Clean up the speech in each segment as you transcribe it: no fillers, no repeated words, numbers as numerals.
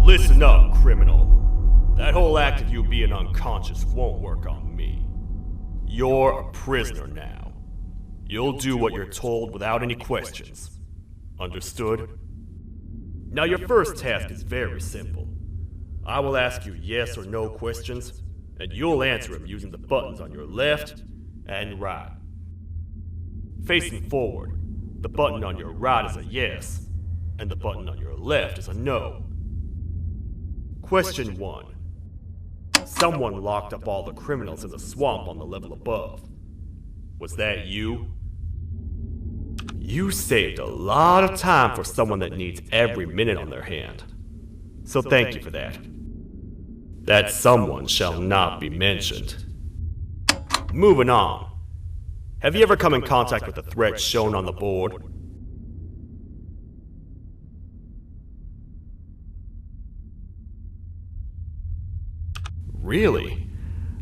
Listen up, criminal. That whole act of you being unconscious won't work on me. You're a prisoner now. You'll do what you're told without any questions. Understood? Now your first task is very simple. I will ask you yes or no questions, and you'll answer them using the buttons on your left and right. Facing forward, the button on your right is a yes, and the button on your left is a no. Question 1. Someone locked up all the criminals in the swamp on the level above. Was that you? You saved a lot of time for someone that needs every minute on their hand. So thank you for that. That someone shall not be mentioned. Moving on. Have you ever come in contact with the threat shown on the board? Really?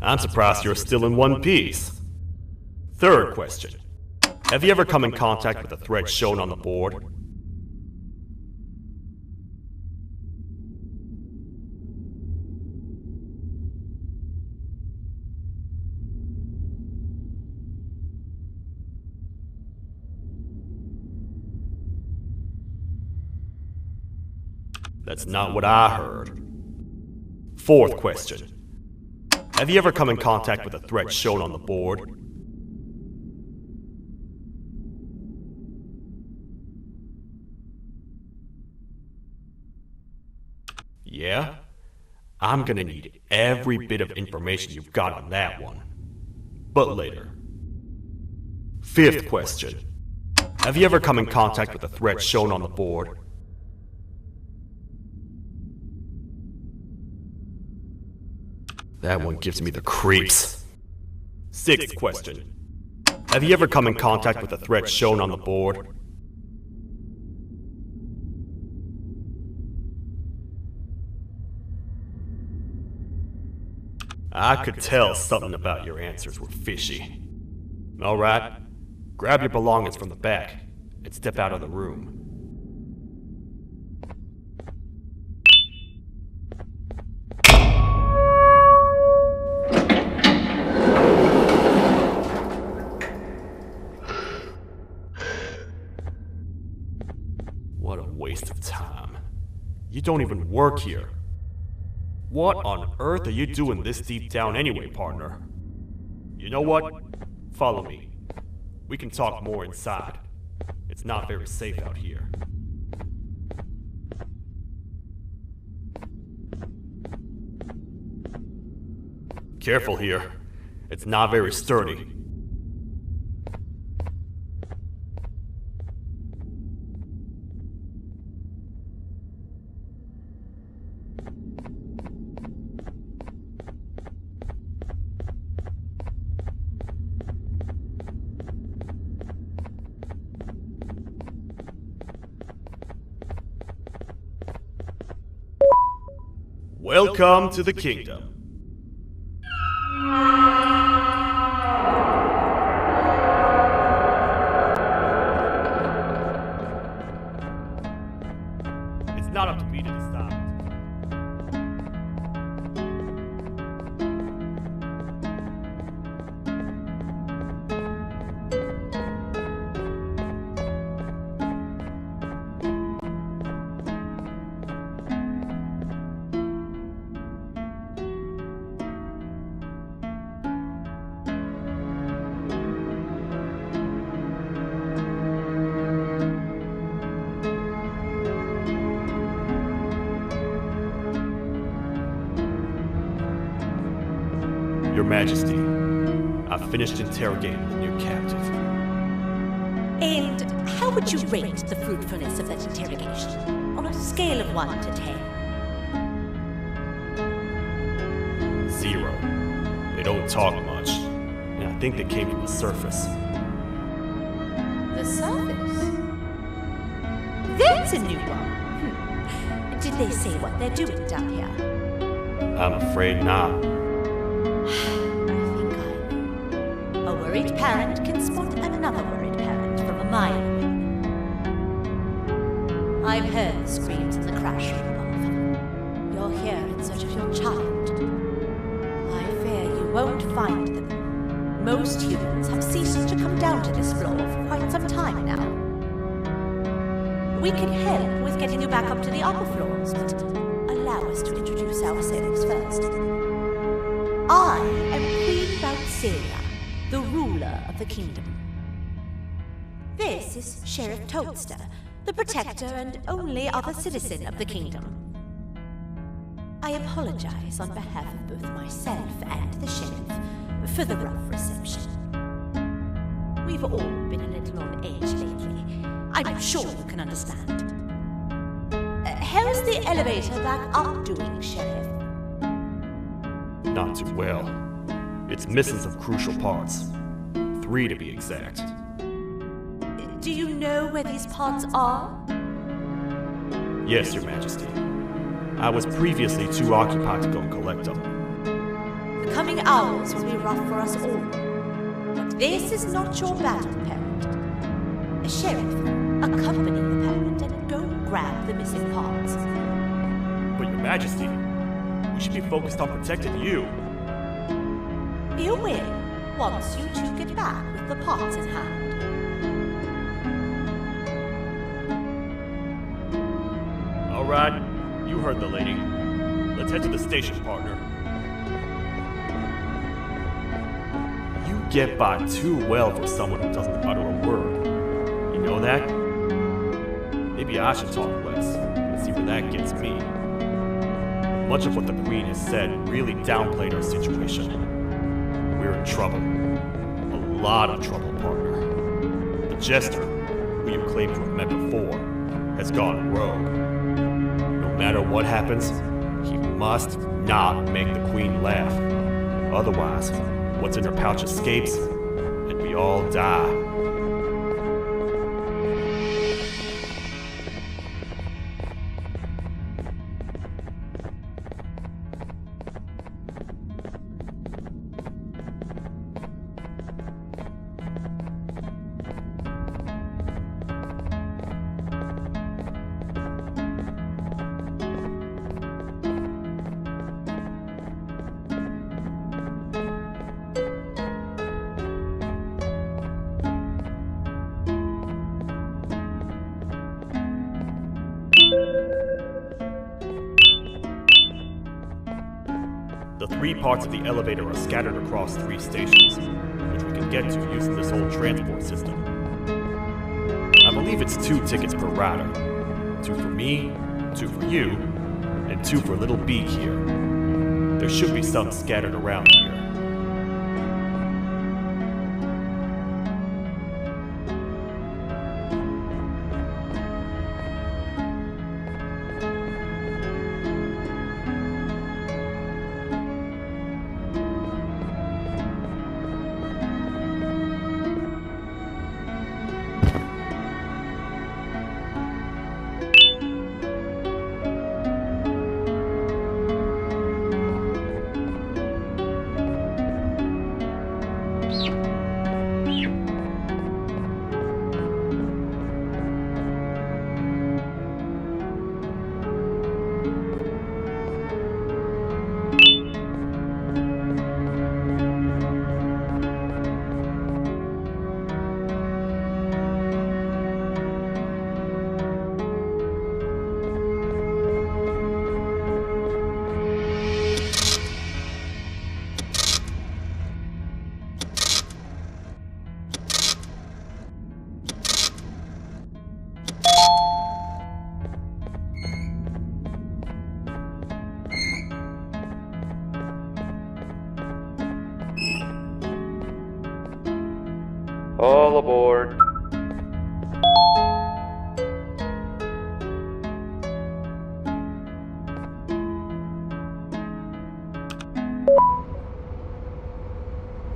I'm surprised you're still in one piece. Third question. Have you ever come in contact with the threat shown on the board? That's not what I heard. Fourth question. Have you ever come in contact with the threat shown on the board? Yeah? I'm gonna need every bit of information you've got on that one. But later. Fifth question. Have you ever come in contact with the threat shown on the board? That one gives me the creeps. Sixth question. Have you ever come in contact with the threat shown on the board? I could tell something about your answers were fishy. Alright, grab your belongings from the back and step out of the room. What a waste of time. You don't even work here. What on earth are you doing this deep down anyway, partner? You know what? Follow me. We can talk more inside. It's not very safe out here. Careful here. It's not very sturdy. Welcome to the kingdom. Majesty, I've finished interrogating the new captive. And how would you rate the fruitfulness of that interrogation on a scale of 1 to 10? 0. They don't talk much, and I think they came from the surface. The surface? That's a new one. Did they say what they're doing down here? I'm afraid not. I think I know. A worried parent can spot another worried parent from a mile away. I've heard the screams in the crash room above. You're here in search of your child. I fear you won't find them. Most humans have ceased to come down to this floor for quite some time now. We can help with getting you back up to the upper floors, but allow us to introduce ourselves first. I am Queen Banban, the ruler of the kingdom. This is Sheriff Toadster, the protector and only other citizen of the kingdom. I apologize on behalf of both myself and the sheriff for the rough reception. We've all been a little on edge lately. I'm sure you can understand. How's the elevator back up doing, Sheriff? Not too well. It's missing some crucial parts. 3 to be exact. Do you know where these parts are? Yes, Your Majesty. I was previously too occupied to go and collect them. The coming hours will be rough for us all. But this is not your battle, parent. Sheriff, accompany the parent and go grab the missing parts. But Your Majesty, we should be focused on protecting you. You will, once you two get back with the parts in hand. All right, you heard the lady. Let's head to the station, partner. You get by too well for someone who doesn't utter a word. You know that? Maybe I should talk less and see where that gets me. Much of what the Queen has said really downplayed our situation. We're in trouble. A lot of trouble, partner. The Jester, who you claimed to have met before, has gone rogue. No matter what happens, he must not make the Queen laugh. Otherwise, what's in her pouch escapes, and we all die. The 3 parts of the elevator are scattered across 3 stations, which we can get to using this whole transport system. I believe it's 2 tickets per rider. 2 for me, 2 for you, and 2 for Little Beak here. There should be some scattered around here. All aboard.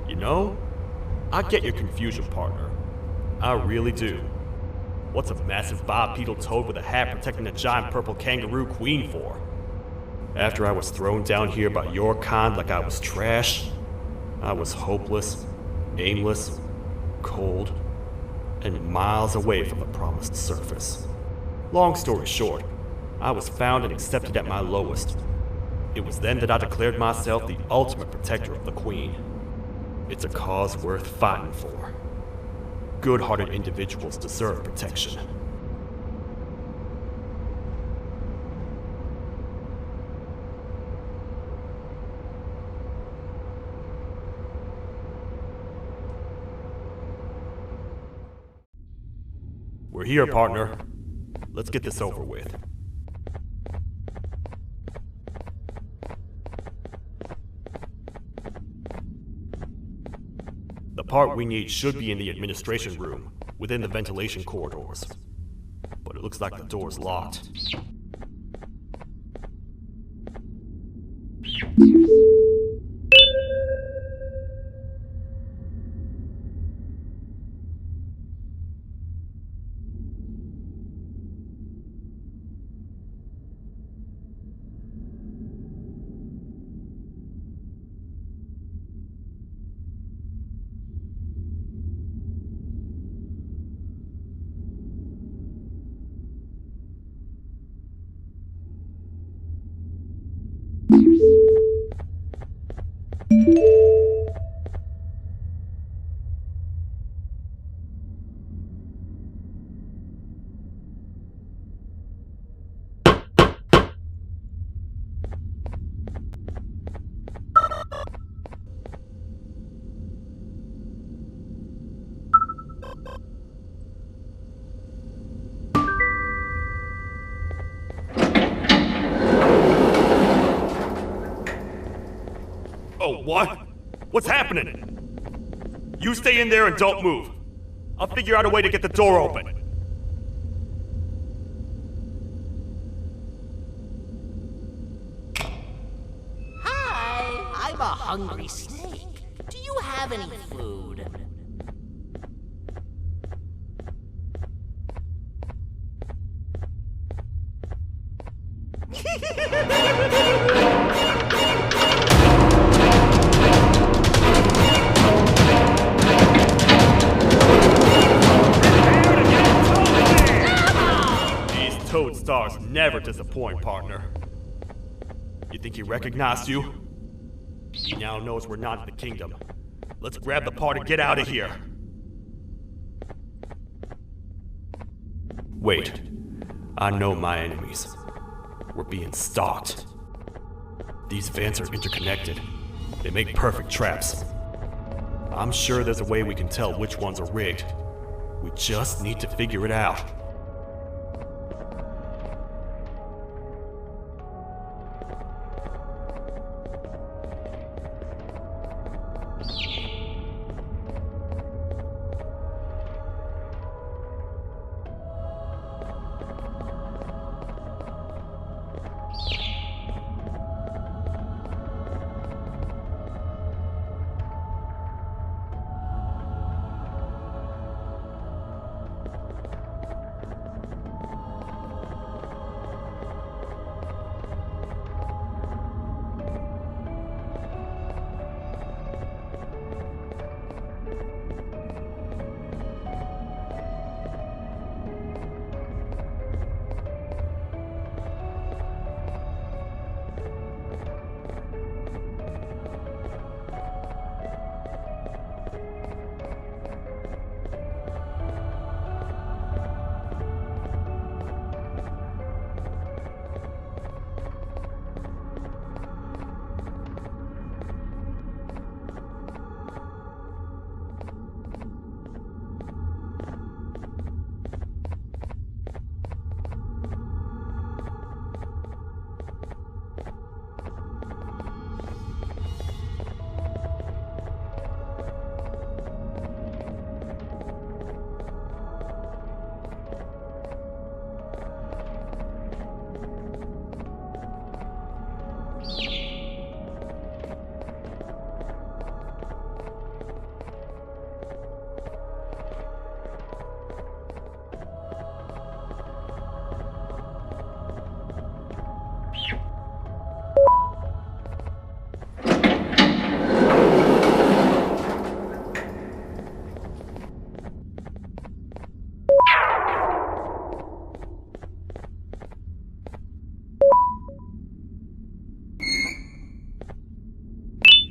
You know, I get your confusion, partner. I really do. What's a massive bipedal toad with a hat protecting a giant purple kangaroo queen for? After I was thrown down here by your kind like I was trash, I was hopeless, aimless, cold, and miles away from the promised surface. Long story short, I was found and accepted at my lowest. It was then that I declared myself the ultimate protector of the Queen. It's a cause worth fighting for. Good-hearted individuals deserve protection. We're here, partner. Let's get this over with. The part we need should be in the administration room, within the ventilation corridors. But it looks like the door's locked. Oh, what? What's happening? You stay in there and don't move. I'll figure out a way to get the door open. Hi, I'm a hungry snake. Do you have any food? These toad stars never disappoint, partner. You think he recognized you? He now knows we're not in the kingdom. Let's grab the part and get out of here. Wait. I know my enemies. We're being stalked. These vents are interconnected. They make perfect traps. I'm sure there's a way we can tell which ones are rigged. We just need to figure it out.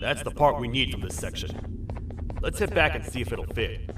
That's the part we need from this section. Let's head back and see if it'll fit.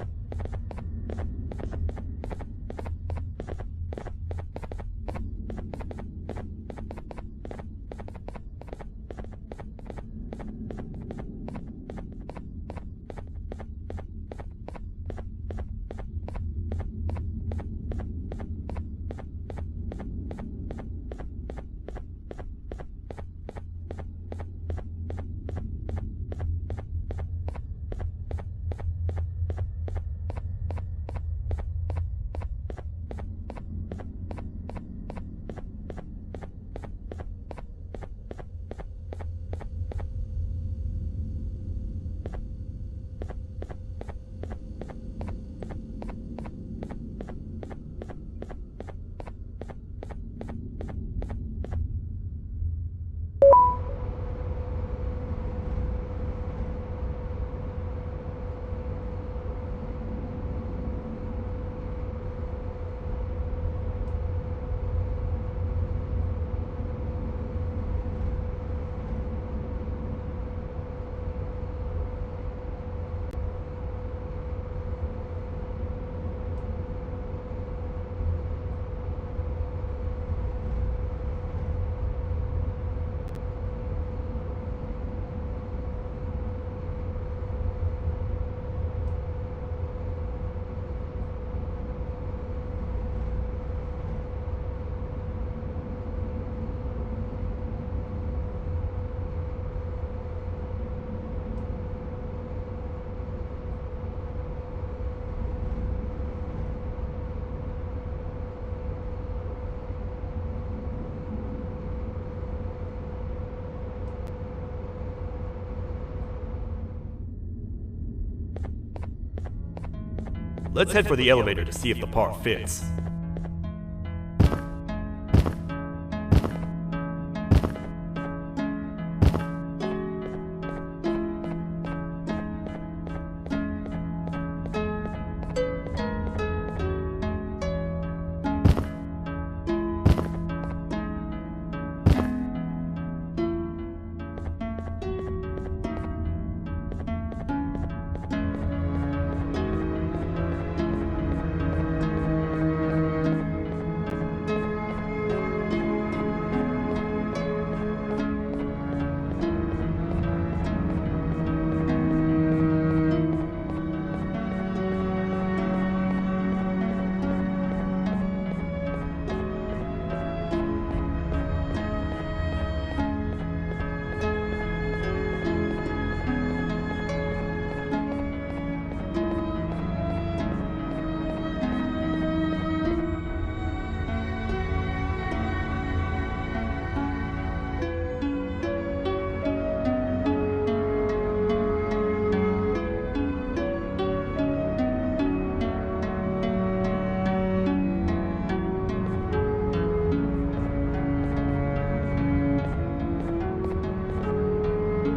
Let's head for the elevator to see if the part fits.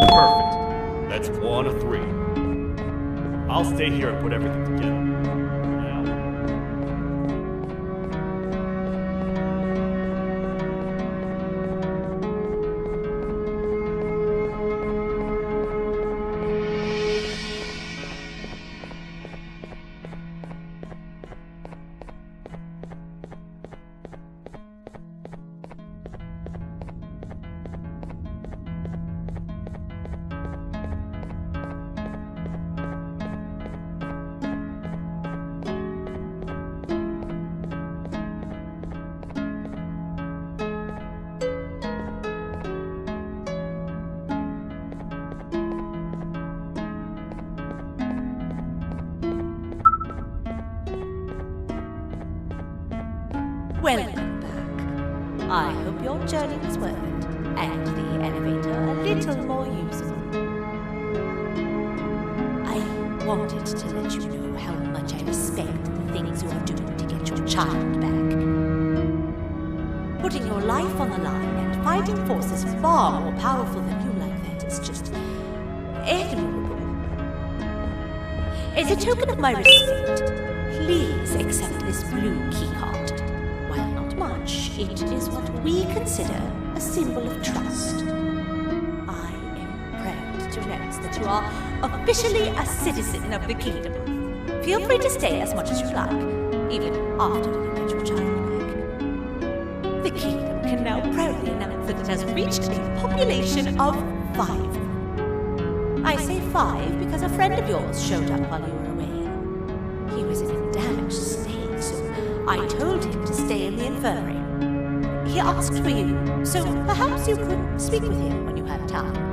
Perfect. That's 1 of 3. I'll stay here and put everything together. Now. Welcome back. I hope your journey was worth it, and the elevator a little more usable. I wanted to let you know how much I respect the things you are doing to get your child back. Putting your life on the line and fighting forces far more powerful than you like that is just admirable. As a token of my respect, please accept this blue keycard. While not much, it is what we consider a symbol of trust. I am proud to represent you are officially a citizen of the kingdom. Feel free to stay as much as you like, even after you get your child back. The kingdom can now proudly announce that it has reached a population of 5. I say 5 because a friend of yours showed up while you were away. He was in a damaged state, so I told him to stay in the infirmary. He asked for you, so perhaps you could speak with him when you have time.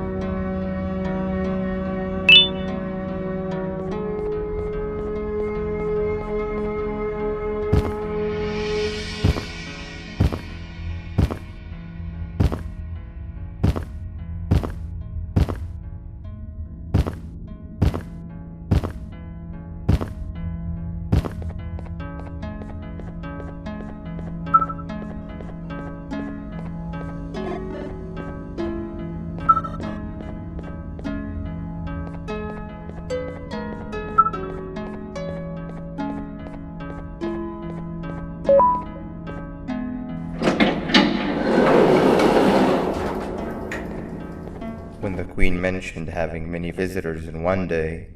When the Queen mentioned having many visitors in one day,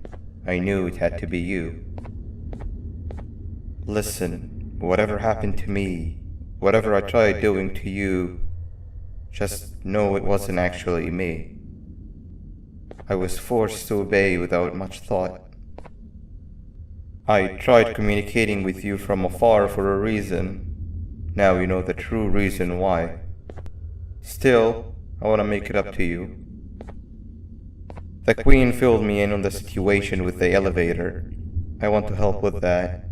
I knew it had to be you. Listen, whatever happened to me, whatever I tried doing to you, just know it wasn't actually me. I was forced to obey without much thought. I tried communicating with you from afar for a reason. Now you know the true reason why. Still, I want to make it up to you. The Queen filled me in on the situation with the elevator. I want to help with that.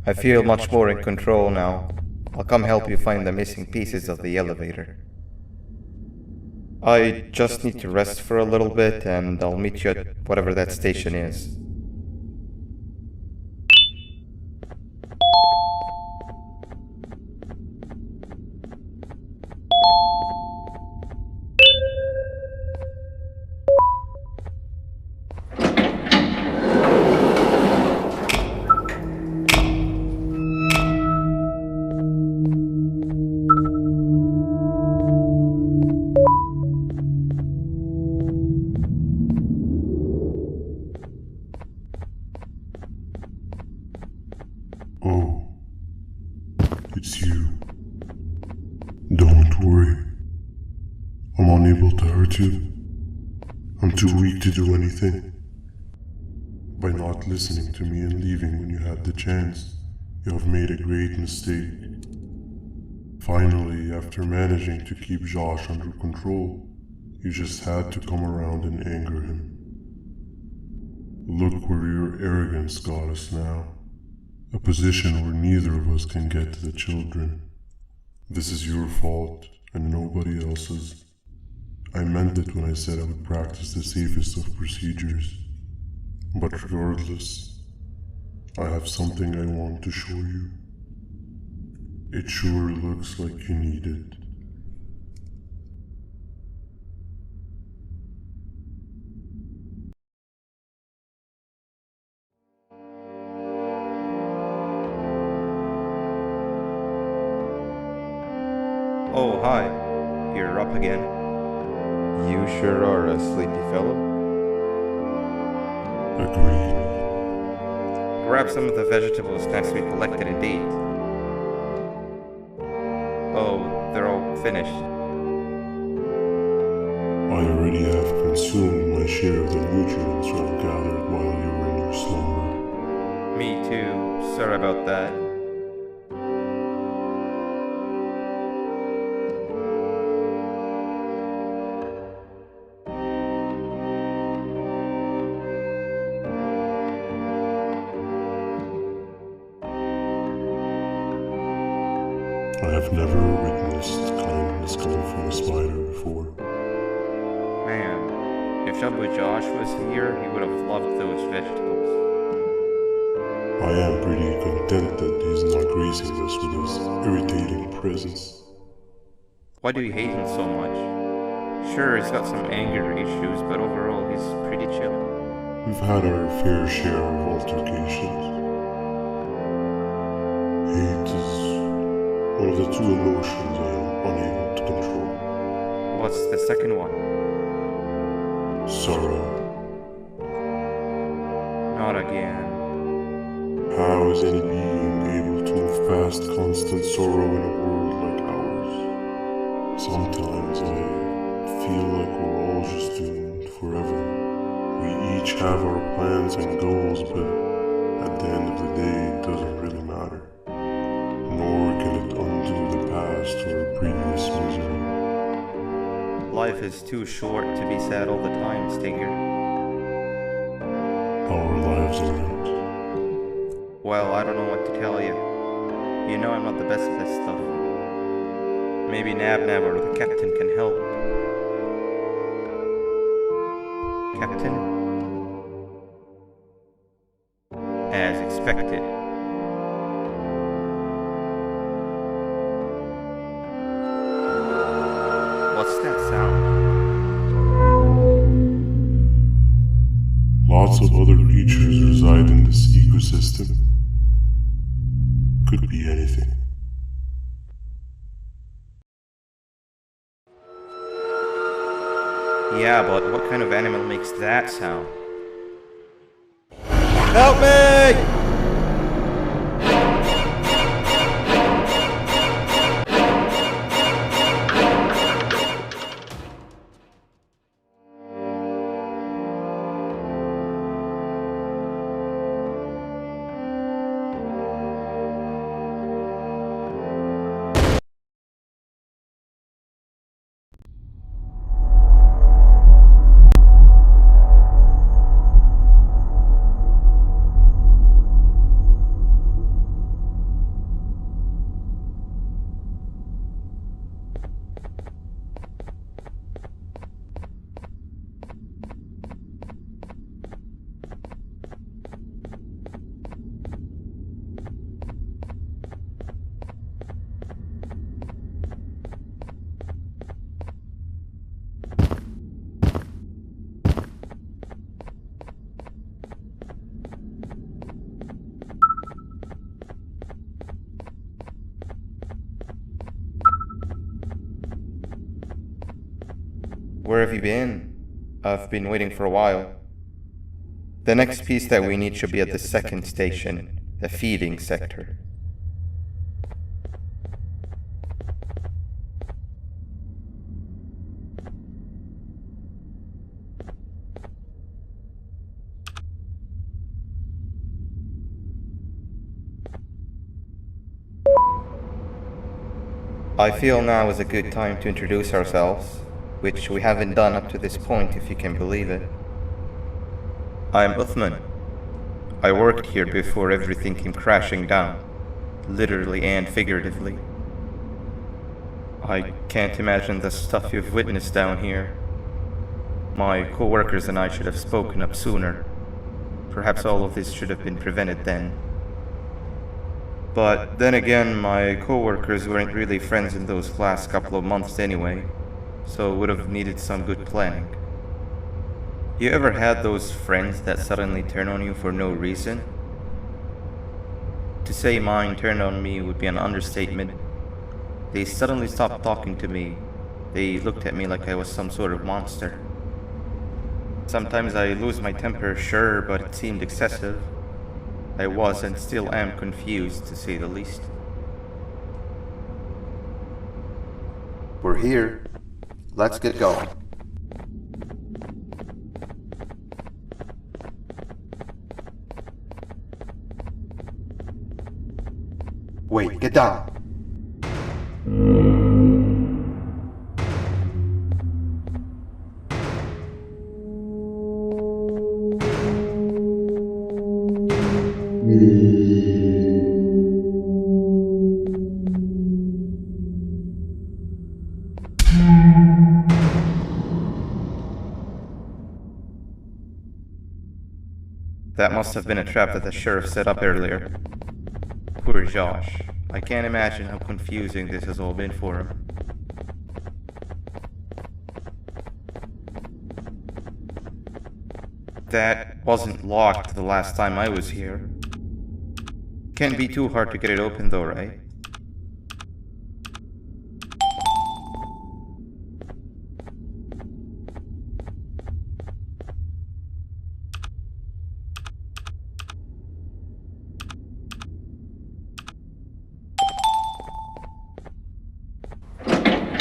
I feel much more in control now. I'll come help you find the missing pieces of the elevator. I just need to rest for a little bit and I'll meet you at whatever that station is. Oh, it's you. Don't worry. I'm unable to hurt you. I'm too weak to do anything. By not listening to me and leaving when you had the chance, you have made a great mistake. Finally, after managing to keep Josh under control, you just had to come around and anger him. Look where your arrogance got us now. A position where neither of us can get to the children. This is your fault, and nobody else's. I meant it when I said I would practice the safest of procedures. But regardless, I have something I want to show you. It sure looks like you need it. Oh, hi. You're up again. You sure are a sleepy fellow. Agreed. Grab some of the vegetables next we collected indeed. Oh, they're all finished. I already have consumed my share of the nutrients I've gathered while you were in your slumber. Me too. Sorry about that. I have never witnessed kindness coming from a spider before. Man, if Shabu Josh was here, he would have loved those vegetables. I am pretty content that he's not gracing us with his irritating presence. Why do you hate him so much? Sure, he's got some anger issues, but overall he's pretty chill. We've had our fair share of altercations. Hate is one of the two emotions I am unable to control. What's the second one? Sorrow. not again. How is any being able to move past constant sorrow in a world like ours? Sometimes I feel like we're all just doomed forever. We each have our plans and goals, but at the end of the day, it doesn't really matter. Nor can it undo the past or previous misery. Life is too short to be sad all the time, Stinger. Our lives aren't. Well, I don't know what to tell you. You know I'm not the best at this stuff. Maybe Nab or the captain can help. Captain? As expected. What's that sound? Lots of other creatures reside in this ecosystem. Could be anything. Yeah, but what kind of animal makes that sound? Help me! Where have you been? I've been waiting for a while. The next piece that we need should be at the second station, the feeding sector. I feel now is a good time to introduce ourselves, which we haven't done up to this point, if you can believe it. I'm Uthman. I worked here before everything came crashing down, literally and figuratively. I can't imagine the stuff you've witnessed down here. My co-workers and I should have spoken up sooner. Perhaps all of this should have been prevented then. But then again, my co-workers weren't really friends in those last couple of months anyway, so would have needed some good planning. You ever had those friends that suddenly turn on you for no reason? To say mine turned on me would be an understatement. They suddenly stopped talking to me. They looked at me like I was some sort of monster. Sometimes I lose my temper, sure, but it seemed excessive. I was and still am confused, to say the least. We're here. Let's get going. Wait, get down. That must have been a trap that the sheriff set up earlier. Poor Josh. I can't imagine how confusing this has all been for him. That wasn't locked the last time I was here. Can't be too hard to get it open though, right?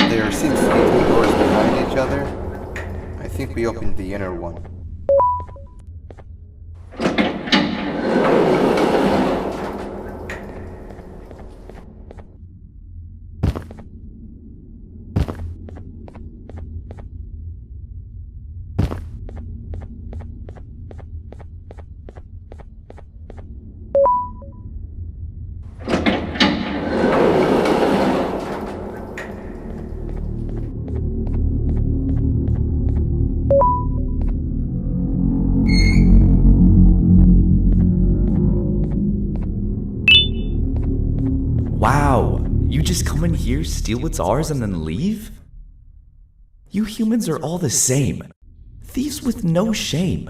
There seems to be two doors behind each other. I think we opened the inner one. Wow, you just come in here, steal what's ours, and then leave? You humans are all the same. Thieves with no shame.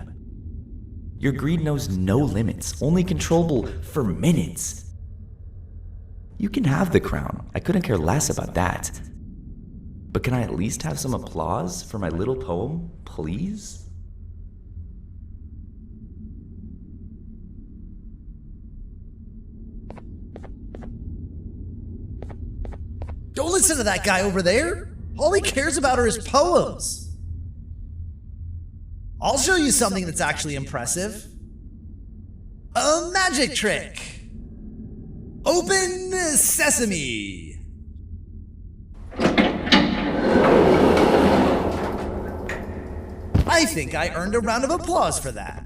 Your greed knows no limits, only controllable for minutes. You can have the crown, I couldn't care less about that. But can I at least have some applause for my little poem, please? Don't listen to that guy over there. All he cares about are his poems. I'll show you something that's actually impressive. A magic trick. Open sesame. I think I earned a round of applause for that.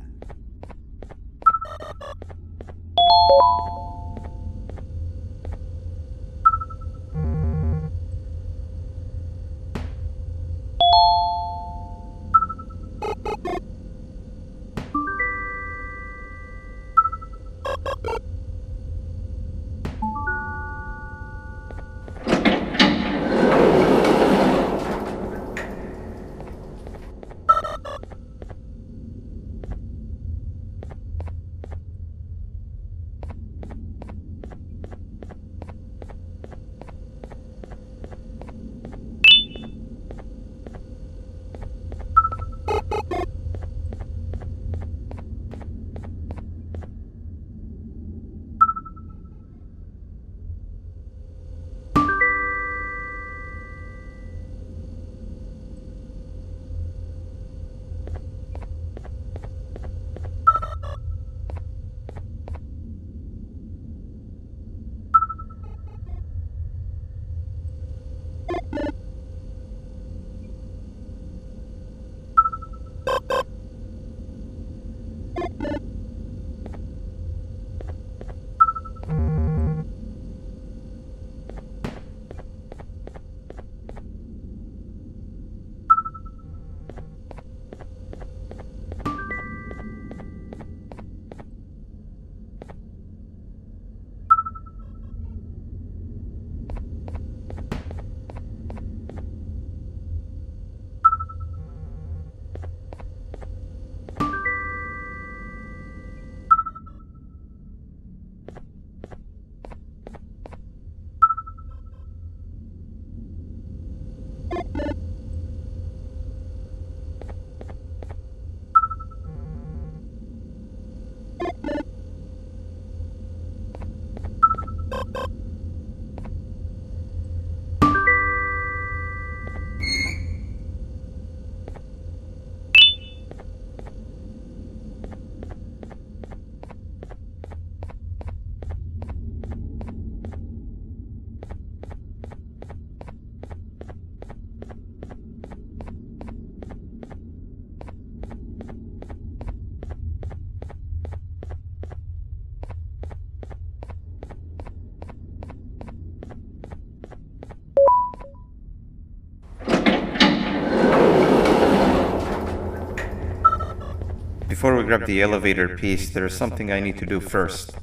Before we grab the elevator piece, there is something I need to do first.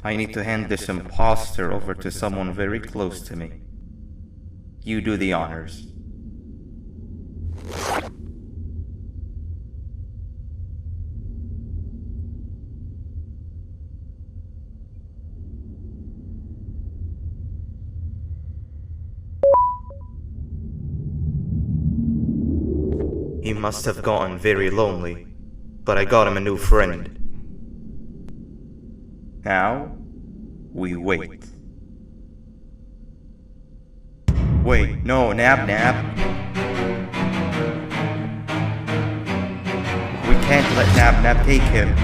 I need to hand this imposter over to someone very close to me. You do the honors. He must have gotten very lonely, but I got him a new friend. Now, we wait. Wait, no, Nap. We can't let Nap take him.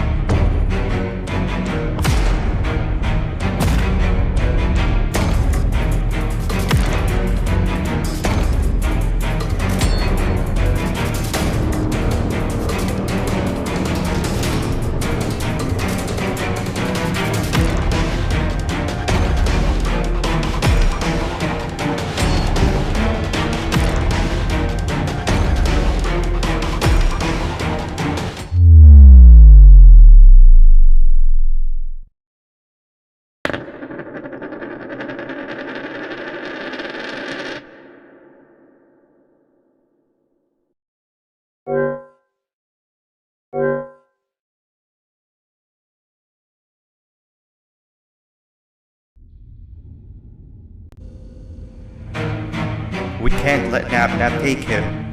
We can't let Nap take him.